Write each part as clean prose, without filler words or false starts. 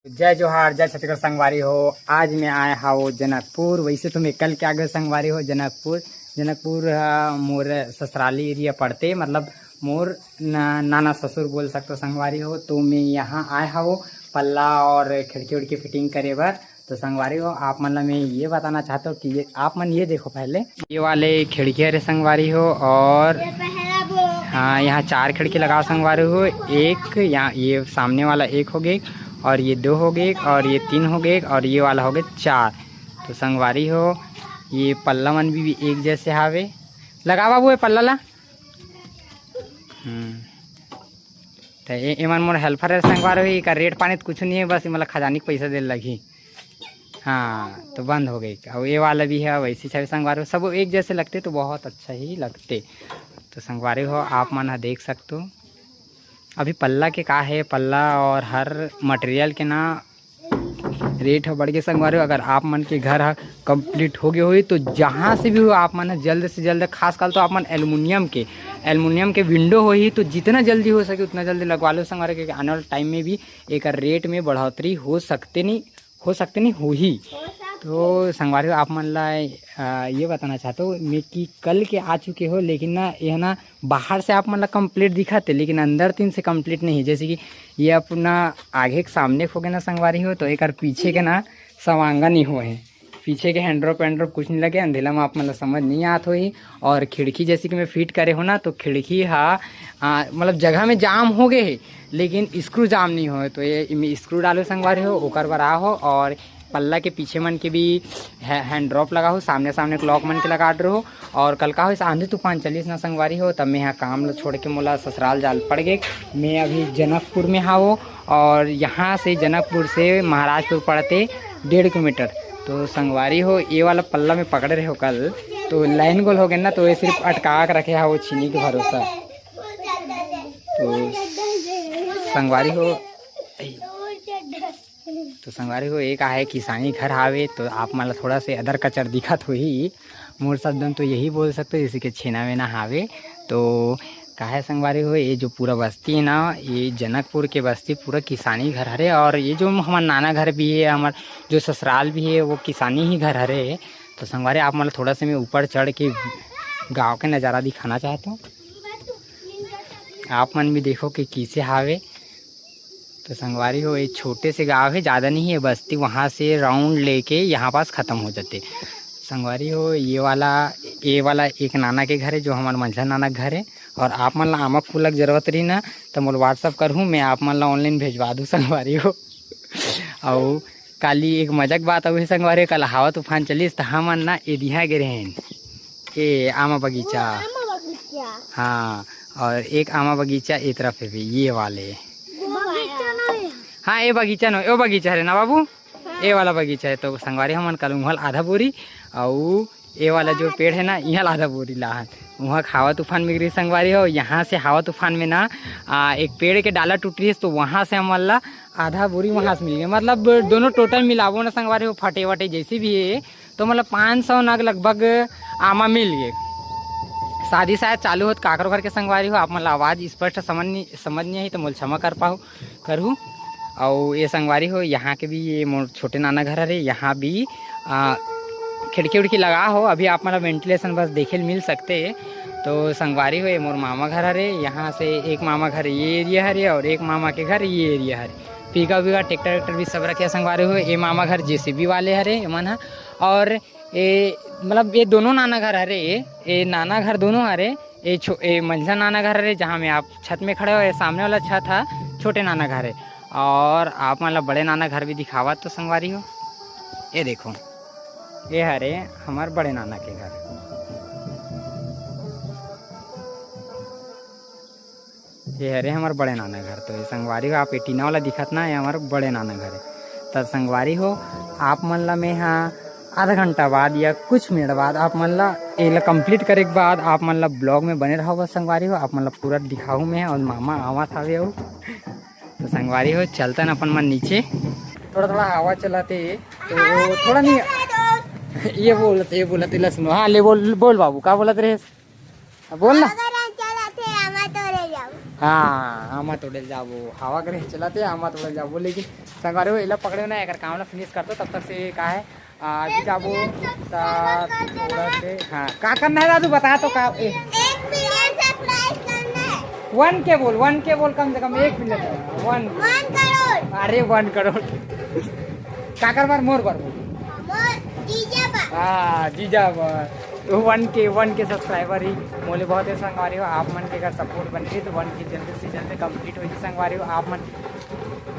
जय जोहार, जय छत्तीसगढ़ संगवारी हो। आज मैं आया हूँ जनकपुर। वैसे तो मैं कल के आगे संगवारी हो जनकपुर मोर ससुराली एरिया पड़ते, मतलब मोर नाना ससुर बोल सकते संगवारी हो। तो मैं यहाँ आया हूँ पल्ला और खिड़की उड़की फिटिंग करे बर। तो संगवारी हो आप मतलब मैं ये बताना चाहता हूँ कि आप मन ये देखो, पहले ये वाले खिड़की है संगवारी हो, और हाँ यहाँ 4 खिड़की लगाओ संगवारी हो। एक यहाँ ये सामने वाला एक हो गए, और ये 2 हो गए, और ये 3 हो गए, और ये वाला हो गए 4। तो संगवारी हो ये पल्ला मन भी एक जैसे हावे। लगा बाबू ये पल्ला ला। तो ये मन मोर हेल्पर है संगवारी हो। का रेट पानी तो कुछ नहीं है, बस मतलब खजानी के पैसा दे लगी। हाँ तो बंद हो गई। और ये वाला भी है वैसे छवि संगवारी हो, सब एक जैसे लगते तो बहुत अच्छा ही लगते। तो संगवारी हो आप मन देख सकते हो अभी पल्ला के का है, पल्ला और हर मटेरियल के ना रेट है बढ़ के संगवारी हो। अगर आप मन के घर कंप्लीट हो गए हुई तो जहाँ से भी हो आप मन जल्द से जल्द, खास कर तो आप मन एल्युमिनियम के विंडो हो ही तो जितना जल्दी हो सके उतना जल्दी लगवा लो संगवारी, क्योंकि आने वाले टाइम में भी एक रेट में बढ़ोतरी हो सकते नहीं हो ही। तो संगवारी हो आप मन ला ये बताना चाहता हूँ मैं कि कल के आ चुके हो, लेकिन ना यह ना बाहर से आप मन ला कंप्लीट दिखाते, लेकिन अंदर 3 से कंप्लीट नहीं है। जैसे कि ये अपना आगे के सामने हो गए ना संगवारी हो, तो एक पीछे के ना सवांगा नहीं हुए हैं। पीछे के हैंड्रोप कुछ नहीं लगे, अंधेला में आप मतलब समझ नहीं आत हो ही। और खिड़की जैसे कि मैं फिट करे हो ना, तो खिड़की मतलब जगह में जाम हो गए है, लेकिन स्क्रू जाम नहीं हो। तो ये स्क्रू डालो संगवारी हो, ओकर बर आ हो। और पल्ला के पीछे मन के भी हैंड ड्रॉप लगा हो, सामने क्लॉक मन के लगा रहो। और कल का हो आंधी तूफान चलिस ना संगवारी हो, तब मैं यहाँ काम लो छोड़ के मोला ससुराल जाल पड़ गए। मैं अभी जनकपुर में हाँ, और यहाँ से जनकपुर से महाराजपुर पड़ते 1.5 किलोमीटर। तो संगवारी हो ये वाला पल्ला में पकड़े रहे हो कल, तो लाइन गोल हो गए ना, तो ये सिर्फ अटका के रखे है वो चीनी के भरोसा। तो संगवारी हो एक आहे किसानी घर आवे, तो आप मतलब थोड़ा से अदर कचर दिखत हो ही। मोर शब्दन तो यही बोल सकते हो, जैसे कि छेना वेना हावे। तो काहे संगवारी हो ये जो पूरा बस्ती है ना, ये जनकपुर के बस्ती पूरा किसानी घर हरे। और ये जो हमारा नाना घर भी है, हमार जो ससुराल भी है, वो किसानी ही घर हरे। तो संगवारी आप मतलब थोड़ा से मैं ऊपर चढ़ के गाँव के नज़ारा दिखाना चाहता हूँ, आप मन भी देखो कि किसे हावे। तो संगवारी हो एक छोटे से गांव है, ज़्यादा नहीं है बस्ती, वहाँ से राउंड लेके यहाँ पास ख़त्म हो जाते। संगवारी हो ये वाला एक नाना के घर है, जो हमारा मंझला नाना घर है। और आप मन ला आमक फूल की जरूरत रही ना, तो मोल व्हाट्सअप करूँ, मैं आप मन ला ऑनलाइन भेजवा दूँ संगवारी हो। और काली एक मजाक बात हुई संगवारी, कल हवा तूफान चलिस तो हम ना एदिहा गिरे हैं ये आमा बगीचा। हाँ, और एक आमा बगीचा ए तरफ है भी, ये वाले हाँ ये बगीचा नो, यो बगीचा है ना बाबू, ये वाला बगीचा है। तो संगवारी हमन कल वहाँ आधा बोरी, और ये वाला जो पेड़ है ना यहाँ आधा बोरी लाहन। वहाँ हवा तूफान में गिरी संगवारी हो, यहाँ से हवा तूफान में ना एक पेड़ के डाला टूट रही है, तो वहाँ से हमन ला आधा बोरी वहाँ से मिल गया। मतलब दोनों टोटल मिलावो ना संगवारी हो, फटे वटे जैसे भी है, तो मतलब 500 नग लगभग आमा मिल गए। शादी शायद चालू हो काकरो घर के संगवारी हो, आप मतलब आवाज़ स्पष्ट समझ नहीं आई तो मोल क्षमा करूँ। और ये संगवारी हो यहाँ के भी ये मोर छोटे नाना घर है, यहाँ भी खिड़की उड़की लगा हो। अभी आप मतलब वेंटिलेशन बस देखे मिल सकते। तो संगवारी हो ये मोर मामा घर है, यहाँ से एक मामा घर ये एरिया है, और एक मामा के घर ये एरिया है। पीका ट्रैक्टर भी सब रखे संगवारी हो। ये मामा घर JCB वाले हरे मन है। और ये मतलब ये दोनों नाना घर हरे, ये नाना घर दोनों हरे। ये मंझला नाना घर है, जहाँ में आप छत में खड़े हो, ये सामने वाला छत है छोटे नाना घर है। और आप मतलब बड़े नाना घर भी दिखावा तो संगवारी हो, ये देखो ये हरे हमारे बड़े नाना के घर। ये हरे हमारे बड़े नाना घर। तो ये संगवारी हो आप एटीना वाला दिखत ना, ये हमारे बड़े नाना घर है। तो संगवारी हो आप मन ला मैं हाँ आधा घंटा बाद या कुछ मिनट बाद आप मन ला ये कंप्लीट करे के बाद आप मन ला ब्लॉग में बने रहो बस संगवारी हो। आप मन ला पूरा दिखाऊँ मैं, और मामा आवा था वो। तो संगवारी हो चलता ना अपन मन नीचे, थोड़ा हवा चलाते, तो थोड़ा नहीं ये बोलते ला सुनो। हाँ ले बोल बाबू, क्या बोलत रहे, बोल ना। हाँ आमा तोड़े जाबो हवा करे चलाते आमा तोड़े जाबो लेकिन संगवारी हो एला पकड़े ना अगर काम ला फिनिश करतो तब तक से का है अभी जाबो थोड़ा से हाँ का करना है दादू बता तो का 1 के बोल कम से कम 1 मिनट 1 करोड़ अरे 1 करोड़ काकर बार मोर बार हाँ जीजा बार तो 1 के सब्सक्राइबर ही मोले बहुत है संगवारी हो आप मन के अगर सपोर्ट बनते तो 1 के जल्दी से जल्दी कंप्लीट हो जाए संगवारी हो आप मन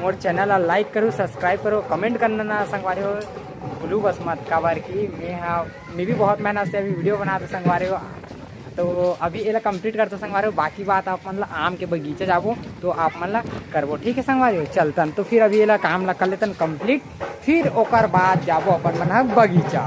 मोर चैनल ला लाइक करो सब्सक्राइब करो कमेंट करना ना संगवारी हो भूलू बस मत काबर की मैं भी बहुत मेहनत से अभी वीडियो बनाते संगवारी हो तो अभी एला कंप्लीट करते संगवारी हो बाकी बात आप मतलब आम के बगीचे जाबो तो आप मतलब करबो ठीक है संगवारी हो चलतन तो फिर अभी एला काम ला कर लेतन कंप्लीट फिर ओकर बाद जाबो अपन मन बगीचा।